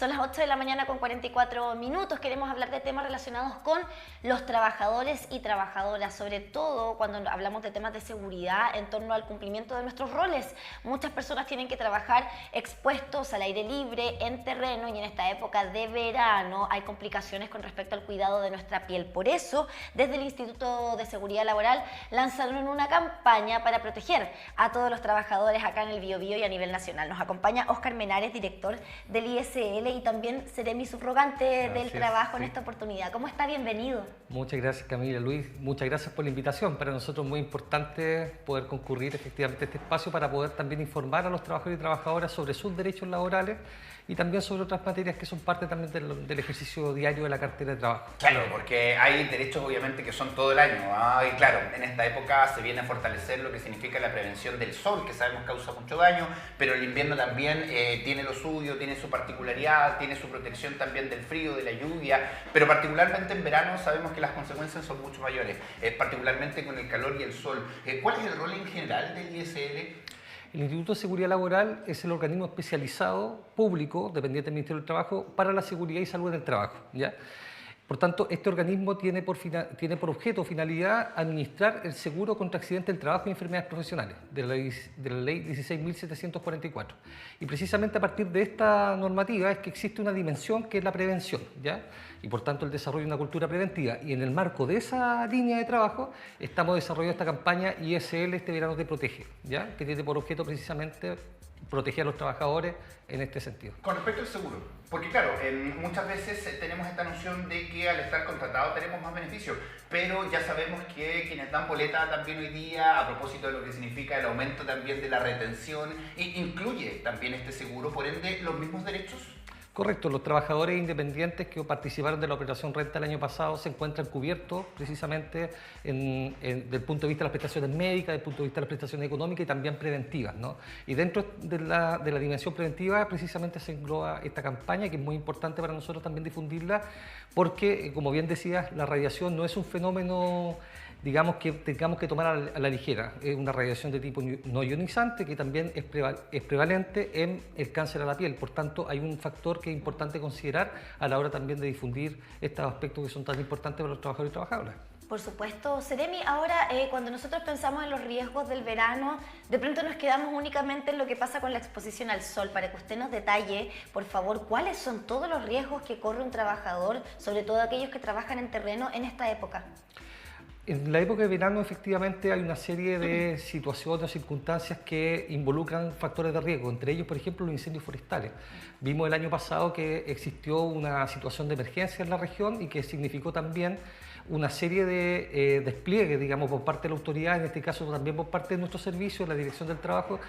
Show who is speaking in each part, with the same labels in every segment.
Speaker 1: Son las 8 de la mañana con 44 minutos. Queremos hablar de temas relacionados con los trabajadores y trabajadoras, sobre todo cuando hablamos de temas de seguridad en torno al cumplimiento de nuestros roles. Muchas personas tienen que trabajar expuestos al aire libre, en terreno, y en esta época de verano hay complicaciones con respecto al cuidado de nuestra piel. Por eso, desde el Instituto de Seguridad Laboral lanzaron una campaña para proteger a todos los trabajadores acá en el Biobío y a nivel nacional. Nos acompaña Óscar Menares, director del ISL, y también seré mi subrogante del trabajo en esta oportunidad. ¿Cómo está? Bienvenido.
Speaker 2: Muchas gracias, Camila, Luis. Muchas gracias por la invitación. Para nosotros es muy importante poder concurrir efectivamente a este espacio para poder también informar a los trabajadores y trabajadoras sobre sus derechos laborales y también sobre otras materias que son parte también del ejercicio diario de la cartera de trabajo.
Speaker 3: Claro, porque hay derechos obviamente que son todo el año, y claro, en esta época se viene a fortalecer lo que significa la prevención del sol, que sabemos causa mucho daño, pero el invierno también tiene lo suyo, tiene su particularidad, tiene su protección también del frío, de la lluvia, pero particularmente en verano sabemos que las consecuencias son mucho mayores, particularmente con el calor y el sol. ¿Cuál es el rol en general del ISL?
Speaker 2: El Instituto de Seguridad Laboral es el organismo especializado público, dependiente del Ministerio del Trabajo, para la seguridad y salud del trabajo, ¿ya? Por tanto, este organismo tiene por objeto o finalidad administrar el seguro contra accidentes del trabajo y enfermedades profesionales de la ley 16.744. Y precisamente a partir de esta normativa es que existe una dimensión que es la prevención, ¿ya? Y por tanto el desarrollo de una cultura preventiva. Y en el marco de esa línea de trabajo estamos desarrollando esta campaña ISL este verano te protege, ¿ya? Que tiene por objeto precisamente proteger a los trabajadores en este sentido.
Speaker 3: Con respecto al seguro, porque claro, muchas veces tenemos esta noción de que al estar contratado tenemos más beneficios, pero ya sabemos que quienes dan boleta también hoy día, a propósito de lo que significa el aumento también de la retención, incluye también este seguro, por ende, los mismos derechos.
Speaker 2: Correcto, los trabajadores independientes que participaron de la operación Renta el año pasado se encuentran cubiertos precisamente desde el punto de vista de las prestaciones médicas, desde el punto de vista de las prestaciones económicas y también preventivas, ¿no? Y dentro de la dimensión preventiva precisamente se engloba esta campaña, que es muy importante para nosotros también difundirla, porque, como bien decías, la radiación no es un fenómeno, digamos, que tengamos que tomar a la ligera. Es una radiación de tipo no ionizante que también es prevalente en el cáncer a la piel. Por tanto, hay un factor que es importante considerar a la hora también de difundir estos aspectos que son tan importantes para los trabajadores y trabajadoras.
Speaker 1: Por supuesto, Seremi, ahora cuando nosotros pensamos en los riesgos del verano, de pronto nos quedamos únicamente en lo que pasa con la exposición al sol. Para que usted nos detalle, por favor, cuáles son todos los riesgos que corre un trabajador, sobre todo aquellos que trabajan en terreno en esta época.
Speaker 2: En la época de verano, efectivamente, hay una serie de situaciones o circunstancias que involucran factores de riesgo, entre ellos, por ejemplo, los incendios forestales. Vimos el año pasado que existió una situación de emergencia en la región y que significó también una serie de despliegues, digamos, por parte de la autoridad, en este caso también por parte de nuestro servicio, la Dirección del Trabajo,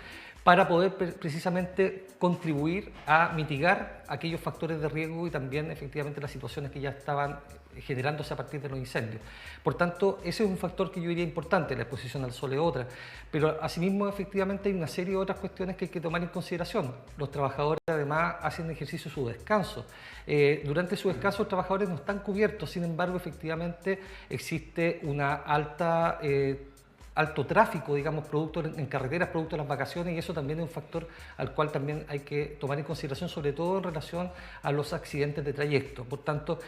Speaker 2: para poder precisamente contribuir a mitigar aquellos factores de riesgo y también efectivamente las situaciones que ya estaban generándose a partir de los incendios. Por tanto, ese es un factor que yo diría importante, la exposición al sol es otra, pero asimismo efectivamente hay una serie de otras cuestiones que hay que tomar en consideración. Los trabajadores además hacen ejercicio su descanso. Durante su descanso los trabajadores no están cubiertos, sin embargo efectivamente existe una alto tráfico, digamos, producto en carreteras, producto de las vacaciones, y eso también es un factor al cual también hay que tomar en consideración, sobre todo en relación a los accidentes de trayecto. Por tanto,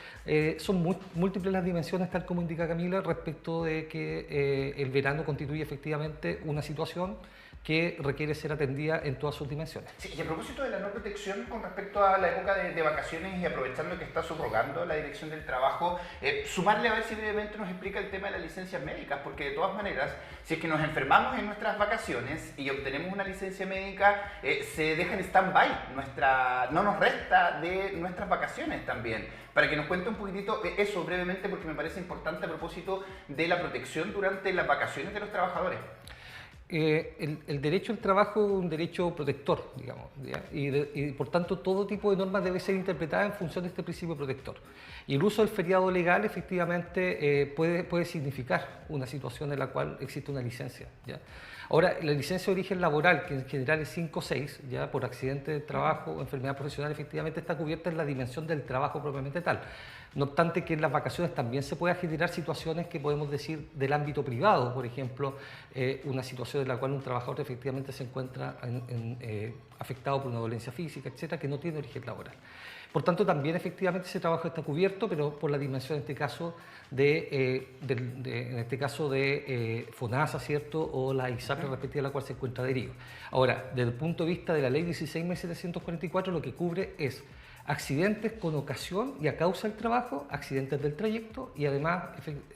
Speaker 2: son múltiples las dimensiones, tal como indica Camila, respecto de que el verano constituye efectivamente una situación que requiere ser atendida en todas sus dimensiones.
Speaker 3: Sí, y a propósito de la no protección con respecto a la época de vacaciones y aprovechando que está subrogando la Dirección del Trabajo, sumarle a ver si brevemente nos explica el tema de las licencias médicas, porque de todas maneras, si es que nos enfermamos en nuestras vacaciones y obtenemos una licencia médica, se deja en stand-by, no nos resta de nuestras vacaciones también. Para que nos cuente un poquitito eso brevemente, porque me parece importante a propósito de la protección durante las vacaciones de los trabajadores.
Speaker 2: El derecho al trabajo es un derecho protector, digamos, y por tanto todo tipo de normas debe ser interpretada en función de este principio protector. Y el uso del feriado legal efectivamente puede significar una situación en la cual existe una licencia, ¿ya? Ahora, la licencia de origen laboral, que en general es 5 o 6, ya por accidente de trabajo o enfermedad profesional, efectivamente está cubierta en la dimensión del trabajo propiamente tal. No obstante que en las vacaciones también se pueden generar situaciones que podemos decir del ámbito privado, por ejemplo, una situación en la cual un trabajador efectivamente se encuentra afectado por una dolencia física, etcétera, que no tiene origen laboral. Por tanto, también efectivamente ese trabajo está cubierto, pero por la dimensión en este caso de FONASA, ¿cierto? O la ISAPRE respectiva a la cual se encuentra adherido. Ahora, desde el punto de vista de la ley 16.744, lo que cubre es accidentes con ocasión y a causa del trabajo, accidentes del trayecto y además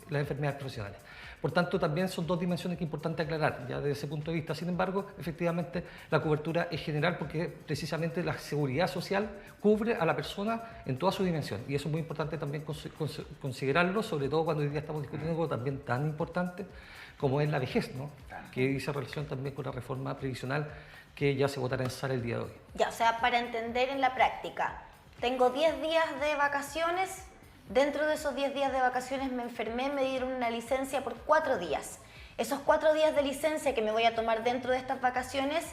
Speaker 2: las enfermedades profesionales. Por tanto, también son dos dimensiones que es importante aclarar ya desde ese punto de vista. Sin embargo, efectivamente, la cobertura es general porque precisamente la seguridad social cubre a la persona en toda su dimensión. Y eso es muy importante también considerarlo, sobre todo cuando hoy día estamos discutiendo algo también tan importante como es la vejez, ¿no? Que dice relación también con la reforma previsional que ya se votará en sala el día de hoy.
Speaker 1: Ya, o sea, para entender en la práctica, tengo 10 días de vacaciones. Dentro de esos 10 días de vacaciones me enfermé, me dieron una licencia por 4 días. Esos 4 días de licencia que me voy a tomar dentro de estas vacaciones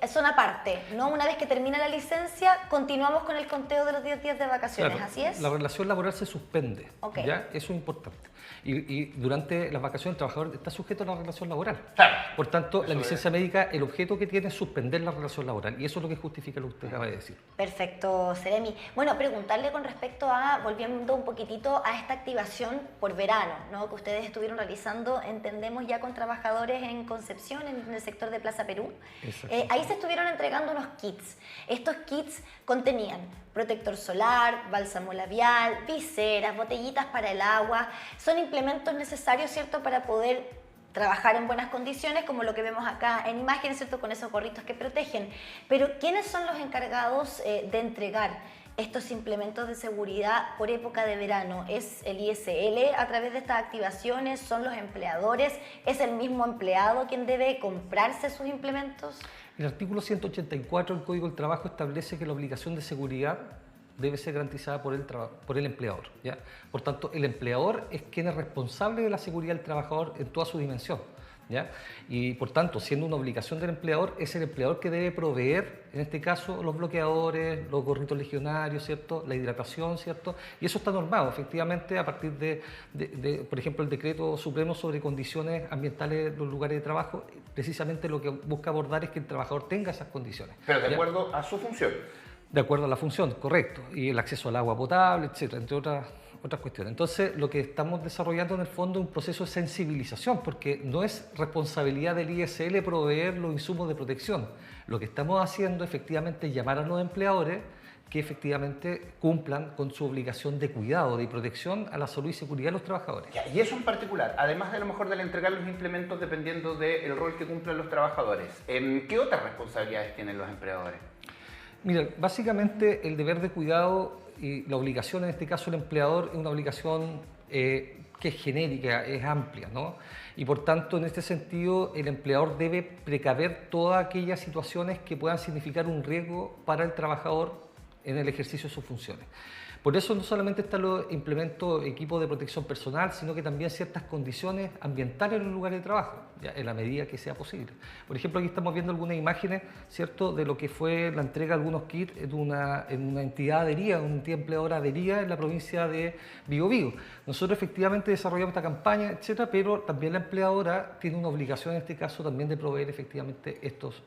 Speaker 1: son aparte, ¿no? Una vez que termina la licencia, continuamos con el conteo de los 10 días de vacaciones,
Speaker 2: Claro,
Speaker 1: ¿así es?
Speaker 2: la relación laboral se suspende,
Speaker 1: Okay.
Speaker 2: ¿ya? Eso es importante. Y durante las vacaciones el trabajador está sujeto a la relación laboral.
Speaker 3: Claro.
Speaker 2: Por tanto,
Speaker 3: Eso
Speaker 2: la licencia médica, el objeto que tiene es suspender la relación laboral. Y eso es lo que justifica lo que usted acaba de decir.
Speaker 1: Perfecto, Seremi. Bueno, preguntarle con respecto a, volviendo un poquitito a esta activación por verano, ¿no? Que ustedes estuvieron realizando, entendemos ya con trabajadores en Concepción, en el sector de Plaza Perú. Ahí se estuvieron entregando unos kits. Estos kits contenían protector solar, bálsamo labial, viseras, botellitas para el agua. Son implementos necesarios, ¿cierto?, para poder trabajar en buenas condiciones, como lo que vemos acá en imágenes, ¿cierto?, con esos gorritos que protegen. Pero, ¿quiénes son los encargados de entregar estos implementos de seguridad por época de verano? ¿Es el ISL a través de estas activaciones? ¿Son los empleadores? ¿Es el mismo empleado quien debe comprarse sus implementos?
Speaker 2: El artículo 184 del Código del Trabajo establece que la obligación de seguridad debe ser garantizada por el empleador, ¿ya? Por tanto, el empleador es quien es responsable de la seguridad del trabajador en toda su dimensión, ¿ya? Y por tanto, siendo una obligación del empleador, es el empleador que debe proveer, en este caso, los bloqueadores, los gorritos legionarios, ¿cierto?, la hidratación, ¿cierto? Y eso está normado, efectivamente, a partir por ejemplo, el Decreto Supremo sobre condiciones ambientales en los lugares de trabajo. Precisamente lo que busca abordar es que el trabajador tenga esas condiciones.
Speaker 3: Pero de
Speaker 2: ¿ya?
Speaker 3: acuerdo a su función.
Speaker 2: De acuerdo a la función, correcto. Y el acceso al agua potable, etcétera, entre otras cuestiones. Entonces, lo que estamos desarrollando en el fondo es un proceso de sensibilización, porque no es responsabilidad del ISL proveer los insumos de protección. Lo que estamos haciendo efectivamente es llamar a los empleadores que efectivamente cumplan con su obligación de cuidado, de protección a la salud y seguridad de los trabajadores.
Speaker 3: Ya, y eso en particular, además de lo mejor de entregar los implementos dependiendo del rol que cumplan los trabajadores, ¿qué otras responsabilidades tienen los empleadores?
Speaker 2: Mira, básicamente el deber de cuidado y la obligación, en este caso el empleador, es una obligación que es genérica, es amplia, ¿no? Y por tanto, en este sentido, el empleador debe precaver todas aquellas situaciones que puedan significar un riesgo para el trabajador en el ejercicio de sus funciones. Por eso no solamente están los implementos, equipos de protección personal, sino que también ciertas condiciones ambientales en los lugares de trabajo, ya, en la medida que sea posible. Por ejemplo, aquí estamos viendo algunas imágenes, ¿cierto?, de lo que fue la entrega de algunos kits en una entidad adherida, una entidad empleadora adherida en la provincia de Biobío. Nosotros efectivamente desarrollamos esta campaña, etcétera, pero también la empleadora tiene una obligación en este caso también de proveer efectivamente estos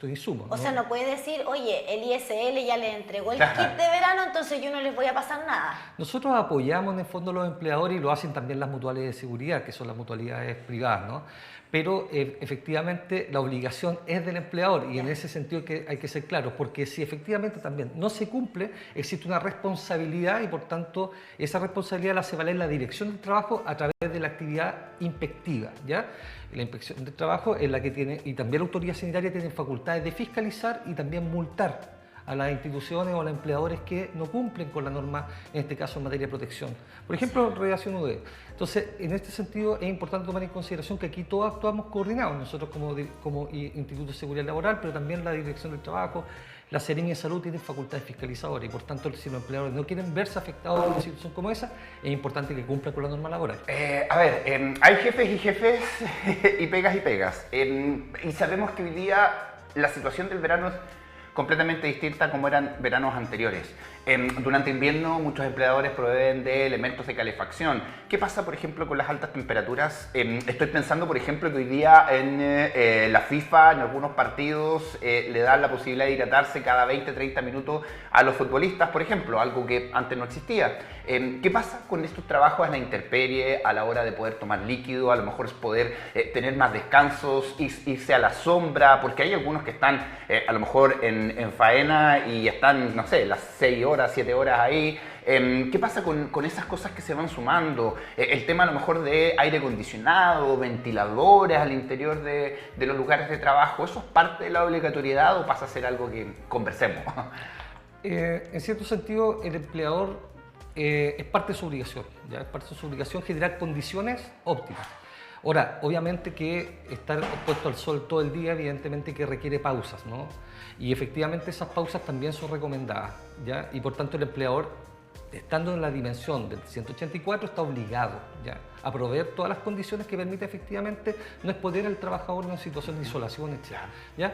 Speaker 2: insumos, ¿no?
Speaker 1: O sea, no puede decir, oye, el ISL ya le entregó el kit de verano, entonces yo no les voy a pasar nada.
Speaker 2: Nosotros apoyamos en el fondo a los empleadores y lo hacen también las mutuales de seguridad, que son las mutualidades privadas, ¿no? Pero efectivamente la obligación es del empleador y en ese sentido hay que ser claros, porque si efectivamente también no se cumple, existe una responsabilidad y por tanto esa responsabilidad la hace valer la dirección del trabajo a través de la actividad inspectiva, ¿ya? La inspección del trabajo es la que tiene, y también la autoridad sanitaria tiene facultades de fiscalizar y también multar a las instituciones o a los empleadores que no cumplen con la norma, en este caso en materia de protección. Por ejemplo, Redacción UD. Entonces, en este sentido es importante tomar en consideración que aquí todos actuamos coordinados, nosotros como Instituto de Seguridad Laboral, pero también la Dirección del Trabajo, la Seremi de Salud tienen facultades fiscalizadoras y por tanto si los empleadores no quieren verse afectados por una situación como esa, es importante que cumplan con la norma laboral.
Speaker 3: Hay jefes y jefes y pegas y pegas. Y sabemos que hoy día la situación del verano es completamente distinta a como eran veranos anteriores. Durante invierno muchos empleadores proveen de elementos de calefacción. ¿Qué pasa, por ejemplo, con las altas temperaturas? Estoy pensando, por ejemplo, que hoy día en la FIFA, en algunos partidos, le dan la posibilidad de hidratarse cada 20-30 minutos a los futbolistas, por ejemplo, algo que antes no existía. ¿Qué pasa con estos trabajos en la intemperie a la hora de poder tomar líquido? A lo mejor es poder tener más descansos, irse a la sombra, porque hay algunos que están a lo mejor en faena y están, no sé, las 6 horas, 7 horas ahí. ¿Qué pasa con esas cosas que se van sumando? El tema a lo mejor de aire acondicionado, ventiladores al interior de los lugares de trabajo, ¿eso es parte de la obligatoriedad o pasa a ser algo que conversemos?
Speaker 2: En cierto sentido, el empleador es parte de su obligación, ¿ya? Es parte de su obligación generar condiciones óptimas. Ahora, obviamente que estar expuesto al sol todo el día, evidentemente que requiere pausas, ¿no? Y efectivamente esas pausas también son recomendadas, ¿ya? Y por tanto el empleador, estando en la dimensión del 184, está obligado, ¿ya?, a proveer todas las condiciones que permiten efectivamente no exponer al trabajador en una situación de isolación, etc., ¿ya?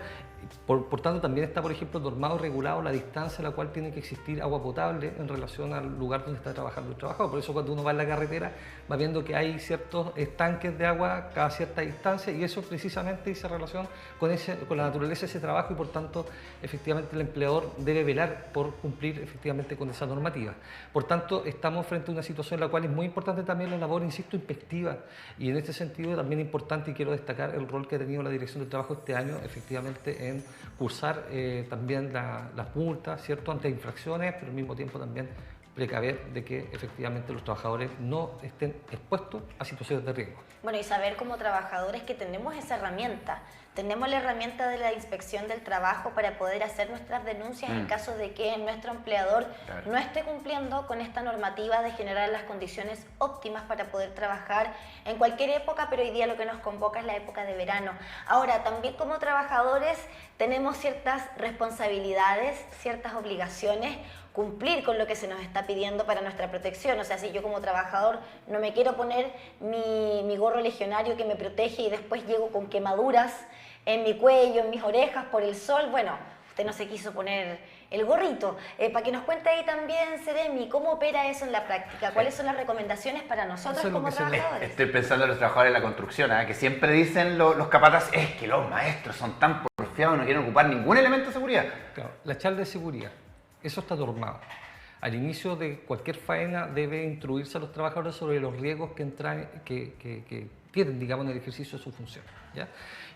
Speaker 2: Por tanto, también está, por ejemplo, normado y regulado la distancia en la cual tiene que existir agua potable en relación al lugar donde está trabajando el trabajador. Por eso cuando uno va en la carretera va viendo que hay ciertos estanques de agua cada cierta distancia y eso precisamente dice relación con la naturaleza de ese trabajo y por tanto, efectivamente, el empleador debe velar por cumplir efectivamente con esa normativa. Por tanto, estamos frente a una situación en la cual es muy importante también la labor, insisto, inspectiva y en este sentido también es importante y quiero destacar el rol que ha tenido la Dirección del Trabajo este año, efectivamente, en cursar también las multas, ¿cierto?, ante infracciones, pero al mismo tiempo también precaver de que efectivamente los trabajadores no estén expuestos a situaciones de riesgo.
Speaker 1: Bueno, y saber como trabajadores que tenemos esa herramienta. Tenemos la herramienta de la inspección del trabajo para poder hacer nuestras denuncias en caso de que nuestro empleador no esté cumpliendo con esta normativa de generar las condiciones óptimas para poder trabajar en cualquier época, pero hoy día lo que nos convoca es la época de verano. Ahora, también como trabajadores tenemos ciertas responsabilidades, ciertas obligaciones, cumplir con lo que se nos está pidiendo para nuestra protección. O sea, si yo como trabajador no me quiero poner mi gorro legionario que me protege y después llego con quemaduras en mi cuello, en mis orejas por el sol, bueno, usted no se quiso poner el gorrito. Para que nos cuente ahí también, Seremi, ¿cómo opera eso en la práctica? ¿Cuáles son las recomendaciones para nosotros como trabajadores?
Speaker 3: Estoy pensando en los trabajadores de la construcción, que siempre dicen los capataz, es que los maestros son tan porfiados y no quieren ocupar ningún elemento de seguridad.
Speaker 2: Claro, la charla de seguridad. Eso está normado. Al inicio de cualquier faena debe instruirse a los trabajadores sobre los riesgos que tienen, digamos, en el ejercicio de su función, ¿ya?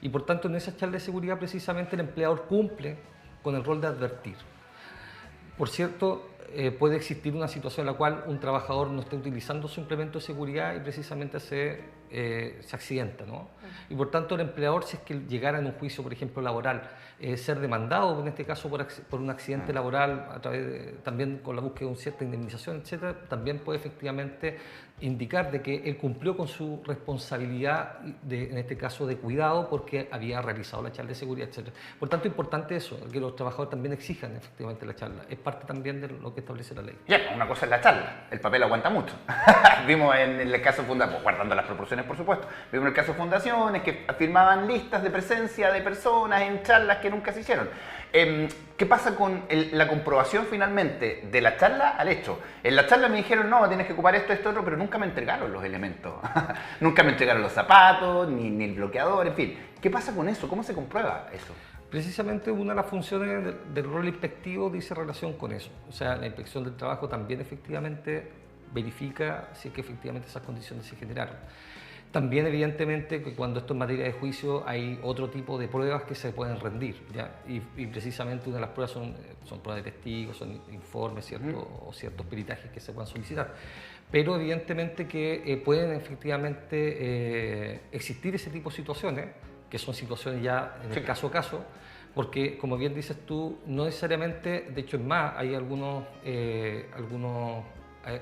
Speaker 2: Y por tanto, en esa charla de seguridad, precisamente el empleador cumple con el rol de advertir. Por cierto, puede existir una situación en la cual un trabajador no esté utilizando su implemento de seguridad y precisamente se accidenta, ¿no? Y por tanto el empleador, si es que llegara en un juicio, por ejemplo, laboral, ser demandado, en este caso por un accidente laboral, a través también con la búsqueda de una cierta indemnización, etcétera, también puede efectivamente indicar de que él cumplió con su responsabilidad, en este caso de cuidado, porque había realizado la charla de seguridad, etcétera. Por tanto, es importante eso, que los trabajadores también exijan efectivamente la charla. Es parte también de lo que establece la ley.
Speaker 3: Ya, una cosa es la charla, el papel aguanta mucho. Vimos en el caso de Fundaciones, guardando las proporciones por supuesto, vimos en el caso de Fundaciones que firmaban listas de presencia de personas en charlas que nunca se hicieron. ¿Qué pasa con la comprobación finalmente de la charla al hecho? En la charla me dijeron, no, tienes que ocupar esto, esto, otro, pero nunca me entregaron los elementos. Nunca me entregaron los zapatos, ni el bloqueador, en fin. ¿Qué pasa con eso? ¿Cómo se comprueba eso?
Speaker 2: Precisamente una de las funciones del rol inspectivo dice relación con eso. O sea, la inspección del trabajo también efectivamente verifica si es que efectivamente esas condiciones se generaron. También, evidentemente, que cuando esto es materia de juicio hay otro tipo de pruebas que se pueden rendir, ¿ya? Y precisamente una de las pruebas son pruebas de testigos, son informes, ¿cierto? O ciertos peritajes que se puedan solicitar. Pero evidentemente que pueden efectivamente existir ese tipo de situaciones, que son situaciones ya en el caso a caso, porque como bien dices tú, no necesariamente, de hecho es más, hay algunos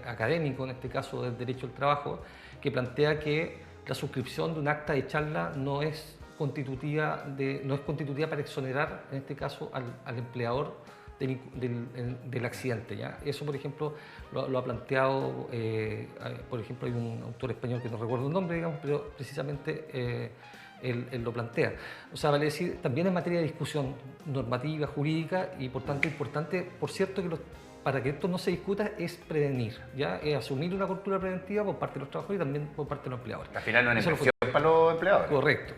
Speaker 2: académicos, en este caso del derecho al trabajo, que plantea que la suscripción de un acta de charla no es constitutiva para exonerar, en este caso, al empleador del accidente, ¿ya? Eso, por ejemplo, lo ha planteado, por ejemplo, hay un autor español que no recuerdo el nombre, digamos, pero precisamente él lo plantea. O sea, vale decir, también en materia de discusión normativa, jurídica, y por tanto importante, por cierto, que para que esto no se discuta es prevenir, ¿ya? Es asumir una cultura preventiva por parte de los trabajadores y también por parte de los empleadores.
Speaker 3: Al final no es
Speaker 2: Eso
Speaker 3: una inversión para los empleadores.
Speaker 2: Correcto,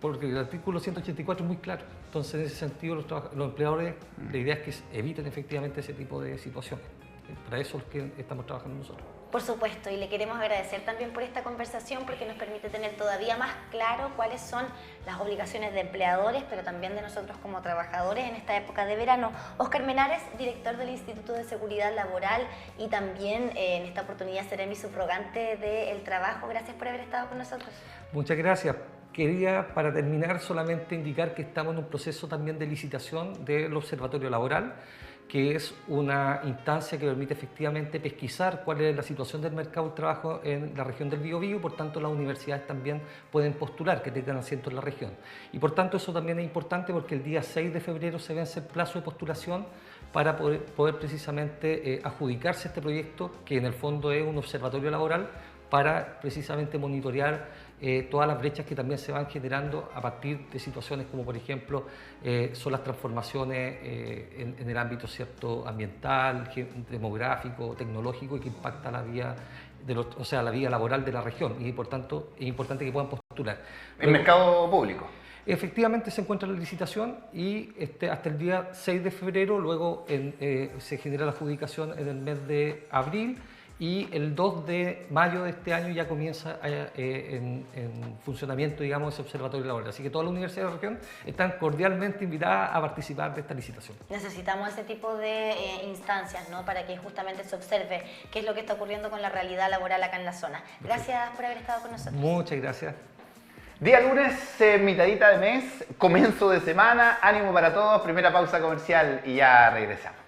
Speaker 2: porque el artículo 184 es muy claro. Entonces, en ese sentido, los empleadores, la idea es que eviten efectivamente ese tipo de situaciones. Para eso es que estamos trabajando nosotros.
Speaker 1: Por supuesto, y le queremos agradecer también por esta conversación porque nos permite tener todavía más claro cuáles son las obligaciones de empleadores, pero también de nosotros como trabajadores en esta época de verano. Óscar Menares, director del Instituto de Seguridad Laboral y también en esta oportunidad seré mi subrogante del trabajo. Gracias por haber estado con nosotros.
Speaker 2: Muchas gracias. Quería, para terminar, solamente indicar que estamos en un proceso también de licitación del Observatorio Laboral, que es una instancia que permite efectivamente pesquisar cuál es la situación del mercado del trabajo en la región del Biobío, por tanto las universidades también pueden postular que tengan asiento en la región. Y por tanto eso también es importante porque el día 6 de febrero se vence el plazo de postulación para poder precisamente adjudicarse este proyecto, que en el fondo es un observatorio laboral para precisamente monitorear todas las brechas que también se van generando a partir de situaciones como, por ejemplo, son las transformaciones en el ámbito, ¿cierto?, ambiental, demográfico, tecnológico, y que impacta la vida, la vida laboral de la región, y por tanto es importante que puedan postular.
Speaker 3: ¿El mercado público?
Speaker 2: Efectivamente se encuentra la licitación y hasta el día 6 de febrero, luego se genera la adjudicación en el mes de abril, y el 2 de mayo de este año ya comienza en funcionamiento, digamos, ese observatorio laboral. Así que todas las universidades de la región están cordialmente invitadas a participar de esta licitación.
Speaker 1: Necesitamos ese tipo de instancias, ¿no?, para que justamente se observe qué es lo que está ocurriendo con la realidad laboral acá en la zona. Gracias por haber estado con nosotros.
Speaker 2: Muchas gracias.
Speaker 3: Día lunes, mitadita de mes, comienzo de semana, ánimo para todos, primera pausa comercial y ya regresamos.